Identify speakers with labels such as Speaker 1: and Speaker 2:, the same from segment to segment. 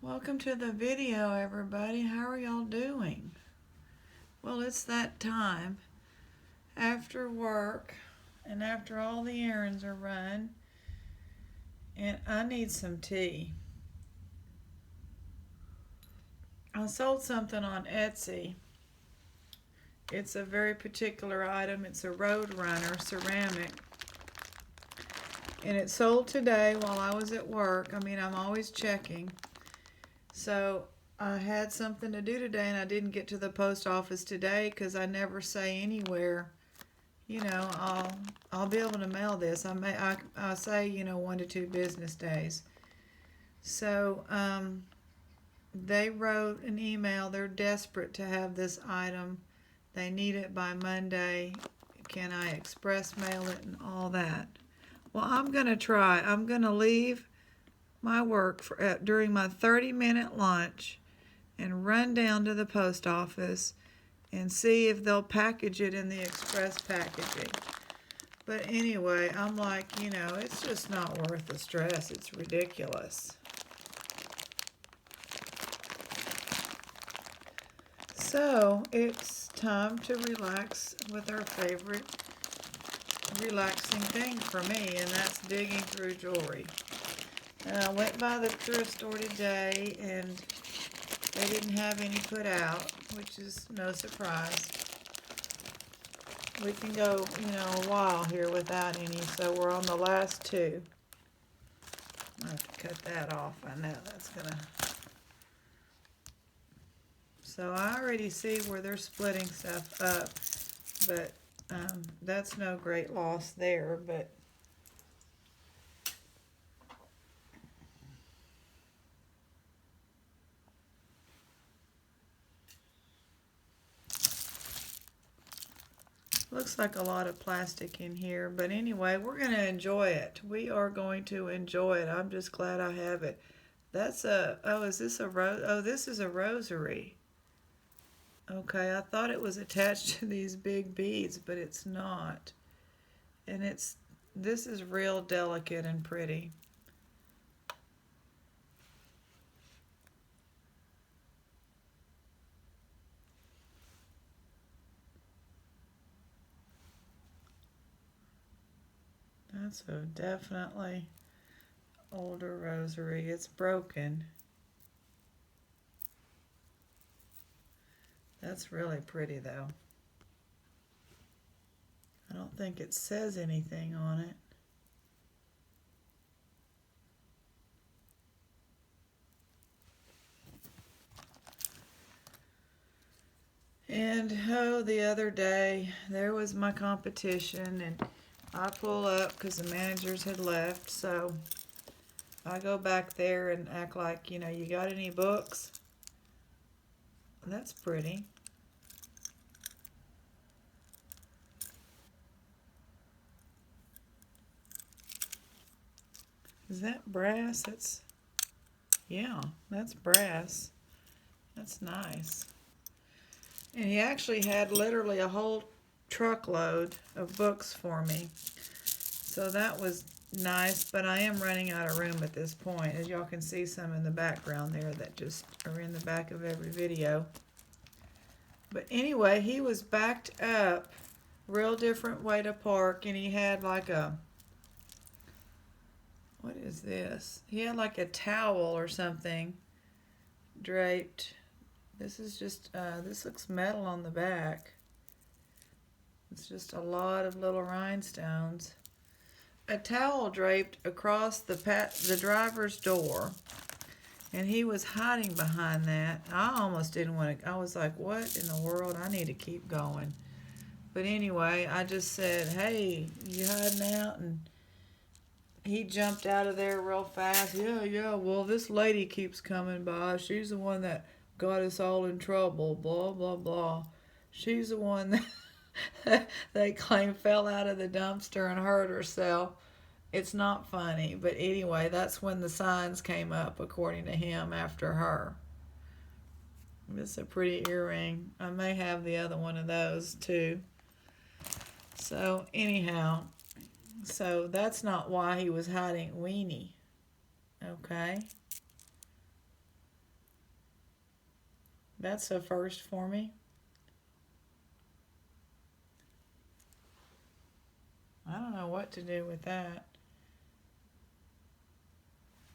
Speaker 1: Welcome to the video, everybody. How are y'all doing? Well, it's that time after work and after all the errands are run, and I need some tea. I sold something on Etsy. It's a very particular item. It's a Road Runner ceramic, and it sold today while I was at work. I'm always checking. So I had something to do today, and I didn't get to the post office today because I never say anywhere, I'll be able to mail this. I say 1 to 2 business days. So they wrote an email. They're desperate to have this item. They need it by Monday. Can I express mail it and all that? Well, I'm gonna try. I'm gonna leave my work during my 30-minute lunch and run down to the post office and see if they'll package it in the express packaging. But anyway, I'm like, it's just not worth the stress. It's ridiculous. So it's time to relax with our favorite relaxing thing for me, and that's digging through jewelry. And I went by the thrift store today, and they didn't have any put out, which is no surprise. We can go, a while here without any, so we're on the last two. I have to cut that off. I know that's gonna. So I already see where they're splitting stuff up, but that's no great loss there, but looks like a lot of plastic in here. But anyway, we're going to enjoy it. We are going to enjoy it. I'm just glad I have it. That's is this a this is a rosary. Okay, I thought it was attached to these big beads, but it's not. And this is real delicate and pretty. That's a definitely older rosary. It's broken. That's really pretty though. I don't think it says anything on it. And the other day there was my competition, and I pull up because the managers had left, so I go back there and act like, you got any books? That's pretty. Is that brass? Yeah, that's brass. That's nice. And he actually had literally a whole truckload of books for me. So that was nice, but I am running out of room at this point. As y'all can see some in the background there that just are in the back of every video. But anyway, he was backed up, real different way to park, and he had like what is this? He had like a towel or something draped. This is just, this looks metal on the back. It's just a lot of little rhinestones. A towel draped across the driver's door, and he was hiding behind that. I almost didn't want to. I was like, what in the world? I need to keep going. But anyway, I just said, hey, you hiding out? And he jumped out of there real fast. Yeah, well, this lady keeps coming by. She's the one that got us all in trouble, blah, blah, blah. She's the one that they claim fell out of the dumpster and hurt herself. It's not funny, but anyway, that's when the signs came up, according to him, after her. This is a pretty earring. I may have the other one of those, too. So, anyhow, so that's not why he was hiding Weenie. Okay? That's a first for me. I don't know what to do with that.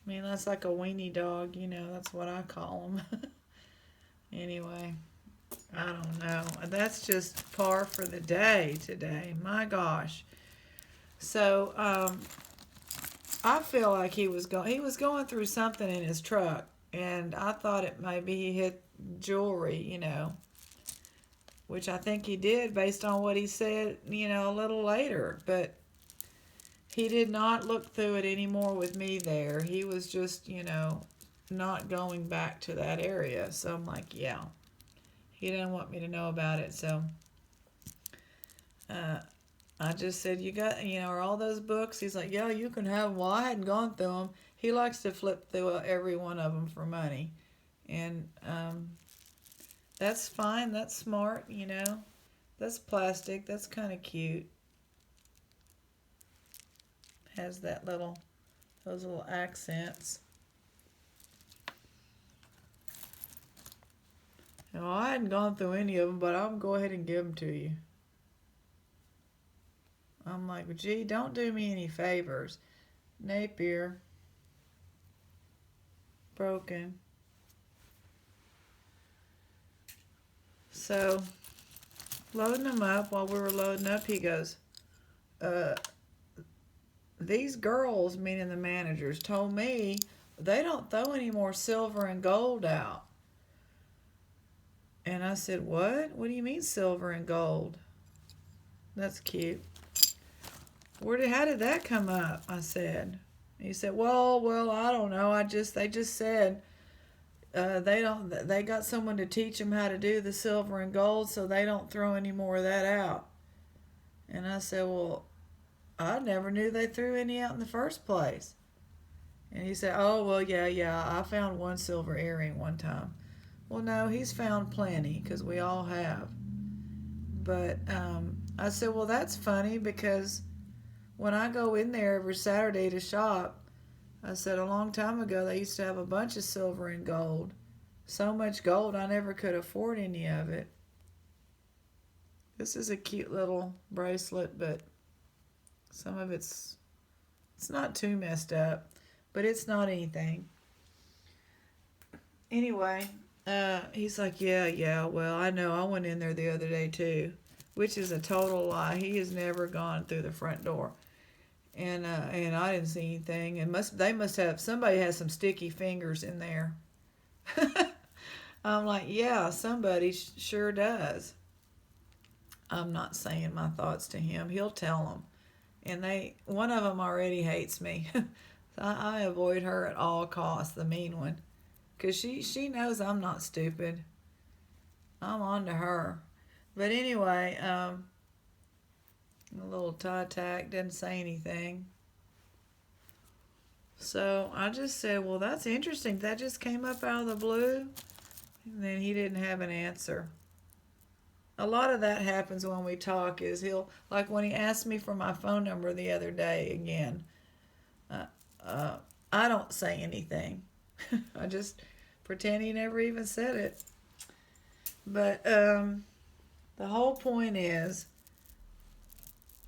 Speaker 1: I mean, that's like a weenie dog, you know, that's what I call them. Anyway, I don't know. That's just par for the day today. My gosh. So, I feel like he was going through something in his truck, and I thought it maybe he hit jewelry, you know, which I think he did based on what he said, you know, a little later. But he did not look through it anymore with me there. He was just, you know, not going back to that area. So I'm like, yeah, he didn't want me to know about it. So uh, I just said, you got, you know, are all those books? He's like, yeah, you can have them. Well, I hadn't gone through them. He likes to flip through every one of them for money. And that's fine. That's smart, you know. That's plastic. That's kind of cute. Has that little, those little accents. Now, I hadn't gone through any of them, but I'll go ahead and give them to you. I'm like, well, gee, don't do me any favors. Napier. Broken. So, loading them up, while we were loading up, he goes, these girls, meaning the managers, told me they don't throw any more silver and gold out. And I said, what? What do you mean silver and gold? That's cute. How did that come up? I said. He said, well, I don't know. They just said they got someone to teach them how to do the silver and gold, so they don't throw any more of that out. And I said, well, I never knew they threw any out in the first place. And he said, oh, well, yeah, I found one silver earring one time. Well, no, he's found plenty, because we all have. But I said, well, that's funny, because when I go in there every Saturday to shop, I said a long time ago they used to have a bunch of silver and gold. So much gold I never could afford any of it. This is a cute little bracelet, but some of it's not too messed up, but it's not anything. Anyway, he's like, yeah, well, I know. I went in there the other day too, which is a total lie. He has never gone through the front door. And I didn't see anything. And somebody has some sticky fingers in there. I'm like, yeah, somebody sure does. I'm not saying my thoughts to him. He'll tell them. And one of them already hates me. So I avoid her at all costs, the mean one. Because she knows I'm not stupid. I'm on to her. But anyway, a little tie tack, didn't say anything. So I just said, well, that's interesting. That just came up out of the blue. And then he didn't have an answer. A lot of that happens when we talk is like when he asked me for my phone number the other day again, I don't say anything. I just pretend he never even said it. But the whole point is,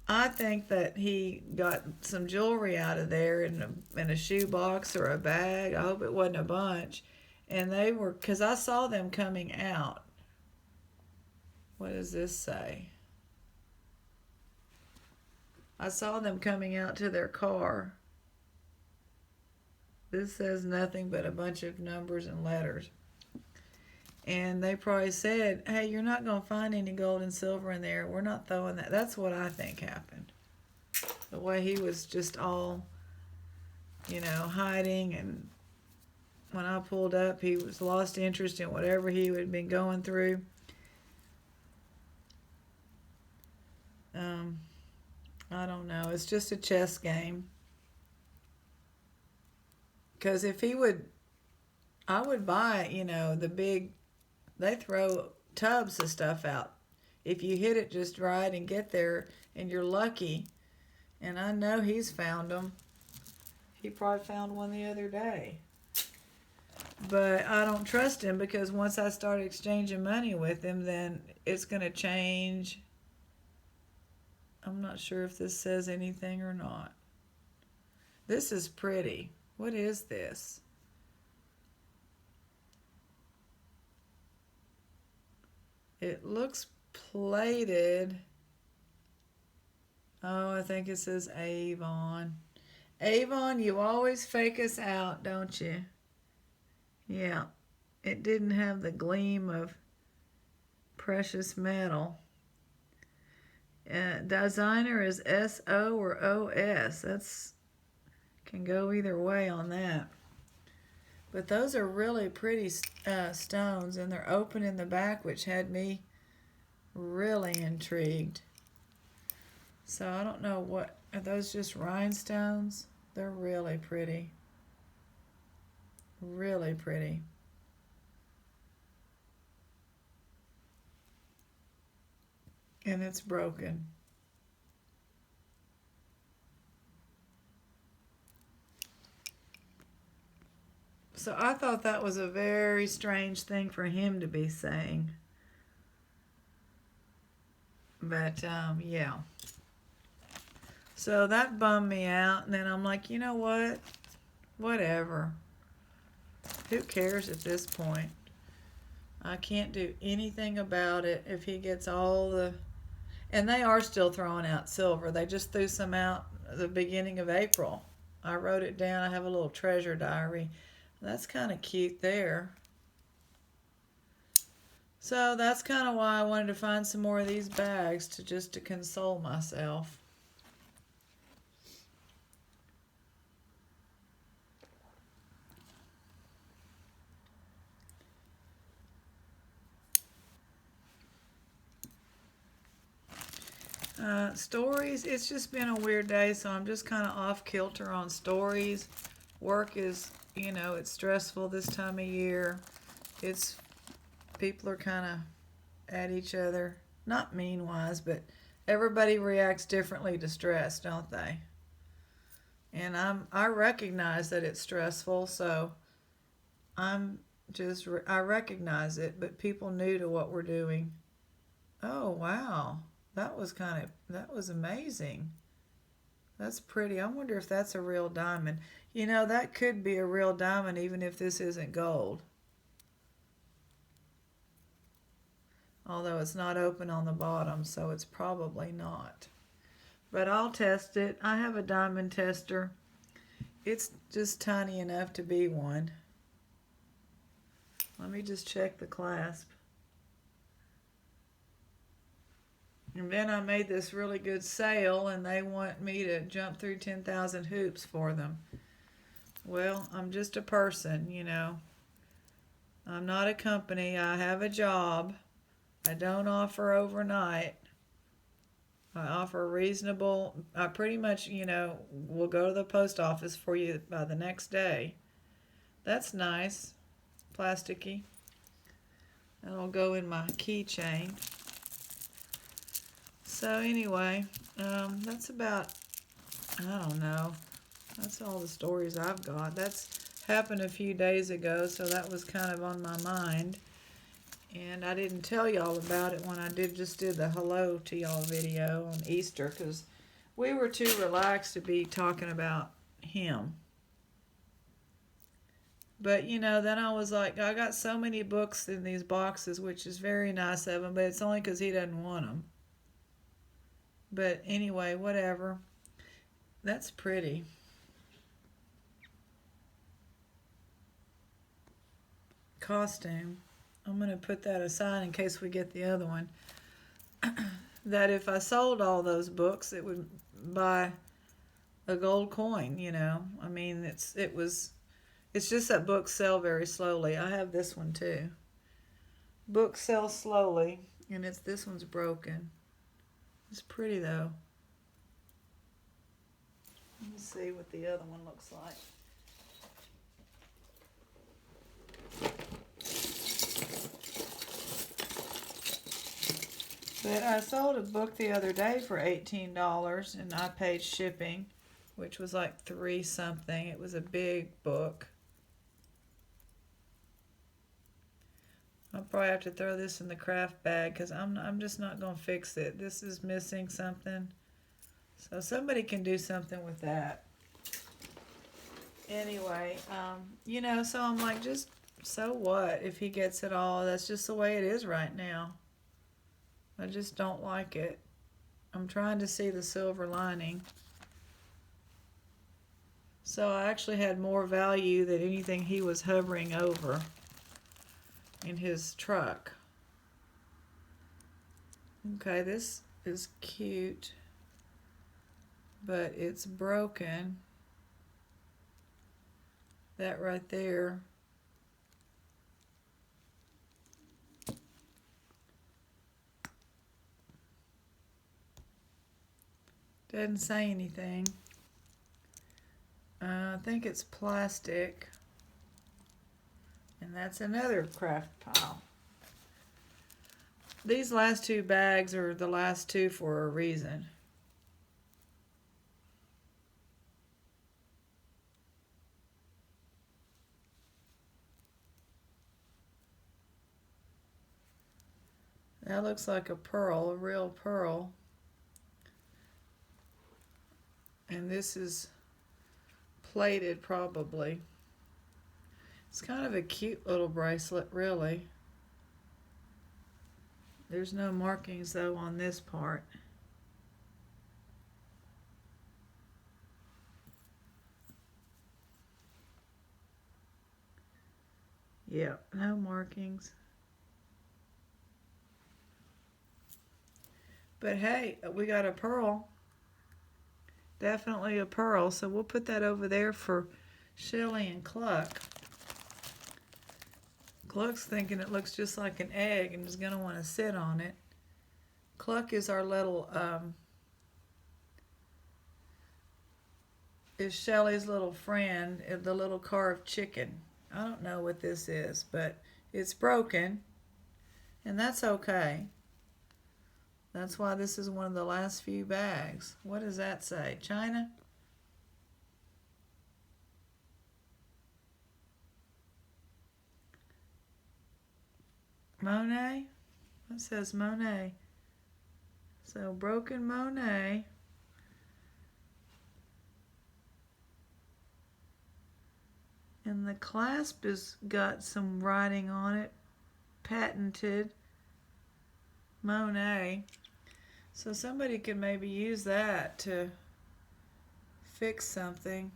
Speaker 1: I think that he got some jewelry out of there in a shoe box or a bag. I hope it wasn't a bunch. And they were, because I saw them coming out. What does this say? I saw them coming out to their car. This says nothing but a bunch of numbers and letters. And they probably said, hey, you're not going to find any gold and silver in there. We're not throwing that. That's what I think happened. The way he was just all, hiding. And when I pulled up, he was lost interest in whatever he had been going through. I don't know. It's just a chess game. Because if he would, I would buy, the big, they throw tubs of stuff out. If you hit it just right and get there and you're lucky, and I know he's found them. He probably found one the other day. But I don't trust him because once I start exchanging money with him, then it's going to change. I'm not sure if this says anything or not. This is pretty. What is this? It looks plated. Oh, I think it says Avon. Avon, you always fake us out, don't you? Yeah, it didn't have the gleam of precious metal. Designer is S-O or O-S. That's can go either way on that. But those are really pretty stones, and they're open in the back, which had me really intrigued. So I don't know what, are those just rhinestones? They're really pretty. Really pretty. And it's broken. So I thought that was a very strange thing for him to be saying. But yeah. So that bummed me out. And then I'm like, you know what? Whatever. Who cares at this point? I can't do anything about it if he gets all the... And they are still throwing out silver. They just threw some out at the beginning of April. I wrote it down. I have a little treasure diary. That's kind of cute there. So that's kind of why I wanted to find some more of these bags to console myself. Stories, it's just been a weird day, so I'm just kind of off kilter on stories. Work is, it's stressful this time of year. People are kind of at each other, not mean-wise, but everybody reacts differently to stress, don't they? And I recognize that it's stressful, so I recognize it, but people new to what we're doing. Oh, wow. That was amazing. That's pretty. I wonder if that's a real diamond. That could be a real diamond even if this isn't gold. Although it's not open on the bottom, so it's probably not. But I'll test it. I have a diamond tester. It's just tiny enough to be one. Let me just check the clasp. And then I made this really good sale, and they want me to jump through 10,000 hoops for them. Well, I'm just a person, I'm not a company. I have a job. I don't offer overnight. I offer reasonable, I pretty much, will go to the post office for you by the next day. That's nice. Plasticky. That'll go in my keychain. So anyway, that's about, I don't know, that's all the stories I've got. That's happened a few days ago, so that was kind of on my mind. And I didn't tell y'all about it when I just did the hello to y'all video on Easter, because we were too relaxed to be talking about him. But, then I was like, I got so many books in these boxes, which is very nice of him, but it's only because he doesn't want them. But anyway, whatever. That's pretty. Costume. I'm going to put that aside in case we get the other one. That if I sold all those books, it would buy a gold coin, I mean, it's just that books sell very slowly. I have this one too. Books sell slowly, and this one's broken. It's pretty though. Let me see what the other one looks like. But I sold a book the other day for $18, and I paid shipping, which was like $3 something. It was a big book. I'll probably have to throw this in the craft bag because I'm just not going to fix it. This is missing something. So somebody can do something with that. Anyway, you know, so I'm like, just so what if he gets it all? That's just the way it is right now. I just don't like it. I'm trying to see the silver lining. So I actually had more value than anything he was hovering over in his truck. Okay, this is cute, but it's broken. That right there. Doesn't say anything. I think it's plastic. And that's another craft pile. These last two bags are the last two for a reason. That looks like a pearl, a real pearl. And this is plated probably. It's kind of a cute little bracelet, really. There's no markings though on this part. Yeah, no markings. But hey, we got a pearl. Definitely a pearl. So we'll put that over there for Shelly and Cluck. Cluck's thinking it looks just like an egg and is going to want to sit on it. Cluck is our little, is Shelly's little friend, the little carved chicken. I don't know what this is, but it's broken, and that's okay. That's why this is one of the last few bags. What does that say? China? Monet? It says Monet. So broken Monet. And the clasp has got some writing on it. Patented Monet. So somebody could maybe use that to fix something.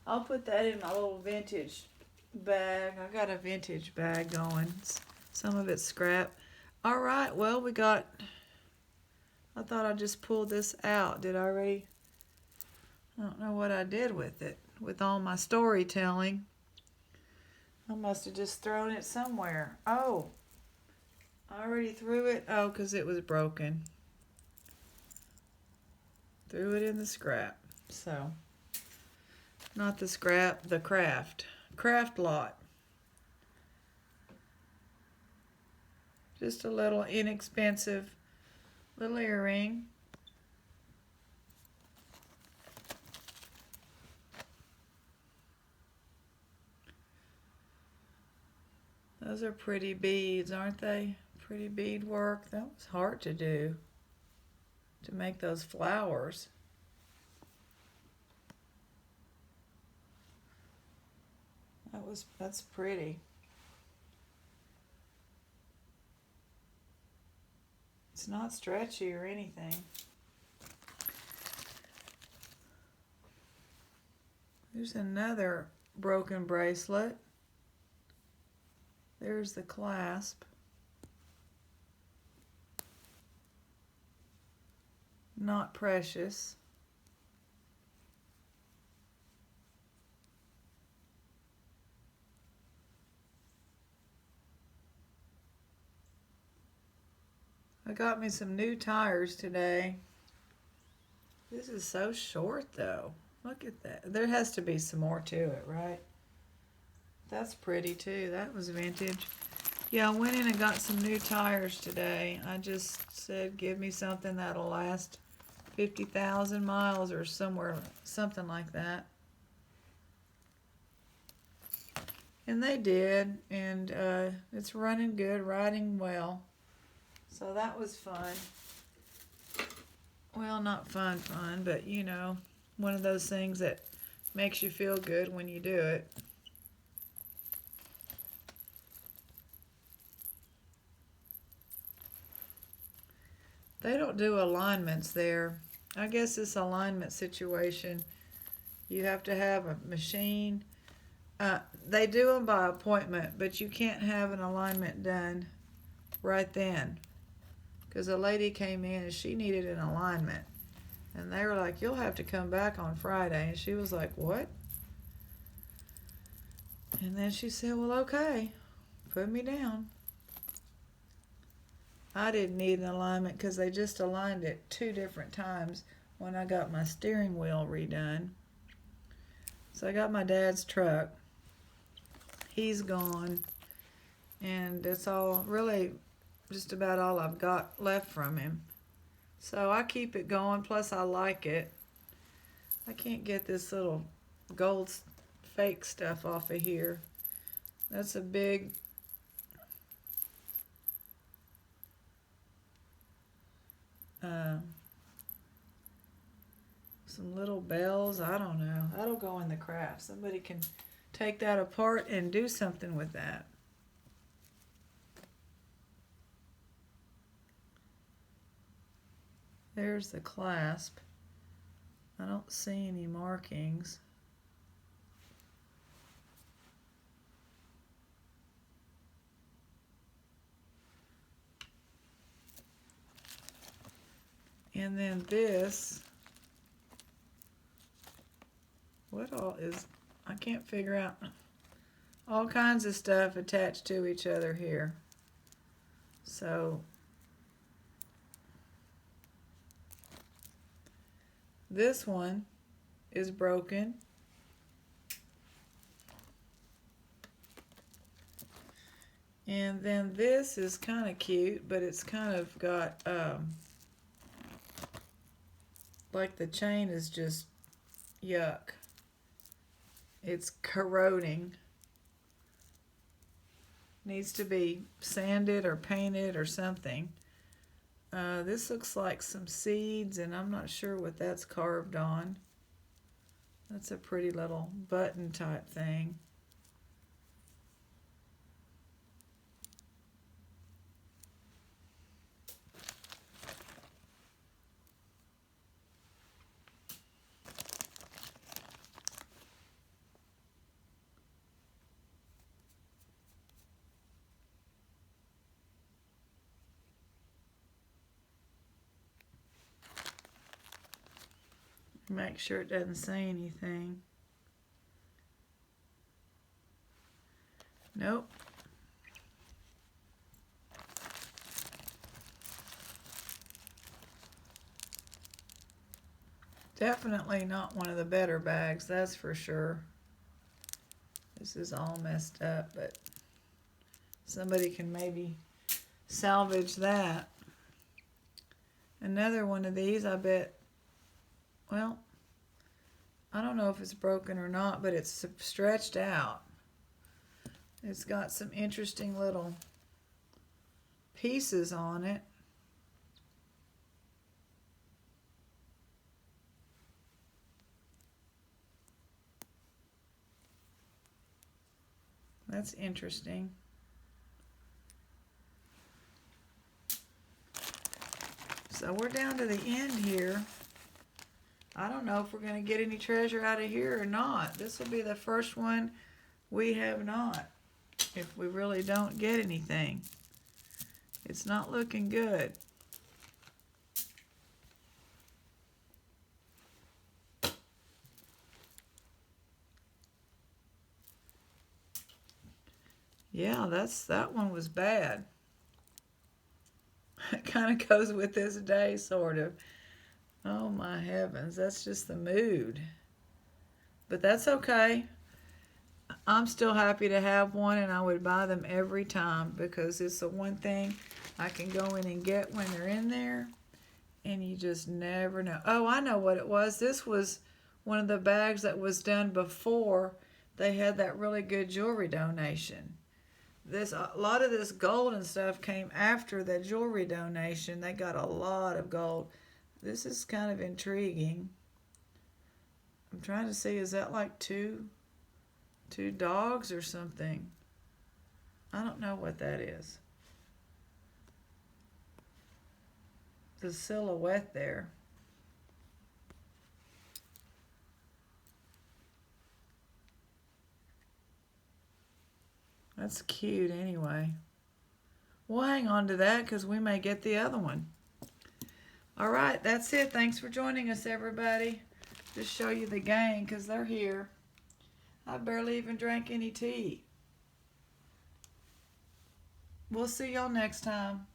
Speaker 1: I'll put that in my little vintage bag. I got a vintage bag going. Some of it's scrap. All right, well, we got, I thought I just pulled this out. Did I already? I don't know what I did with it. With all my storytelling. I must have just thrown it somewhere. Oh, I already threw it. Oh, because it was broken. Threw it in the scrap. So, not the scrap, the craft. Craft lot. Just a little inexpensive little earring. Those are pretty beads, aren't they? Pretty bead work. That was hard to do, to make those flowers. That's pretty. It's not stretchy or anything. There's another broken bracelet. There's the clasp. Not precious. I got me some new tires today. This is so short though. Look at that. There has to be some more to it, right? That's pretty too. That was vintage. Yeah, I went in and got some new tires today. I just said, give me something that'll last 50,000 miles or somewhere, something like that. And they did, and it's running good, riding well. So that was fun. Well, not fun, but you know, one of those things that makes you feel good when you do it. They don't do alignments there. I guess this alignment situation, you have to have a machine. They do them by appointment, but you can't have an alignment done right then. Because a lady came in and she needed an alignment. And they were like, you'll have to come back on Friday. And she was like, what? And then she said, well, okay, put me down. I didn't need an alignment because they just aligned it 2 different times when I got my steering wheel redone. So I got my dad's truck. He's gone. And it's all really just about all I've got left from him. So I keep it going, plus I like it. I can't get this little gold fake stuff off of here. That's a big some little bells. I don't know. That'll go in the craft. Somebody can take that apart and do something with that. There's the clasp. I don't see any markings. And then this, what all is, I can't figure out, all kinds of stuff attached to each other here. So this one is broken. And then this is kind of cute, but it's kind of got, like the chain is just yuck. It's corroding. Needs to be sanded or painted or something. This looks like some seeds, and I'm not sure what that's carved on. That's a pretty little button type thing. Make sure it doesn't say anything. Nope. Definitely not one of the better bags, that's for sure. This is all messed up, but somebody can maybe salvage that. Another one of these, I bet, well, I don't know if it's broken or not, but it's stretched out. It's got some interesting little pieces on it. That's interesting. So we're down to the end here. I don't know if we're going to get any treasure out of here or not. This will be the first one we have not, if we really don't get anything. It's not looking good. Yeah, that one was bad. It kind of goes with this day, sort of. Oh my heavens, that's just the mood. But that's okay. I'm still happy to have one, and I would buy them every time because it's the one thing I can go in and get when they're in there. And you just never know. Oh, I know what it was. This was one of the bags that was done before they had that really good jewelry donation. A lot of this gold and stuff came after the jewelry donation. They got a lot of gold. This is kind of intriguing. I'm trying to see, is that like two dogs or something? I don't know what that is. The silhouette there. That's cute anyway. We'll hang on to that because we may get the other one. All right, that's it. Thanks for joining us, everybody. Just show you the gang because they're here. I barely even drank any tea. We'll see y'all next time.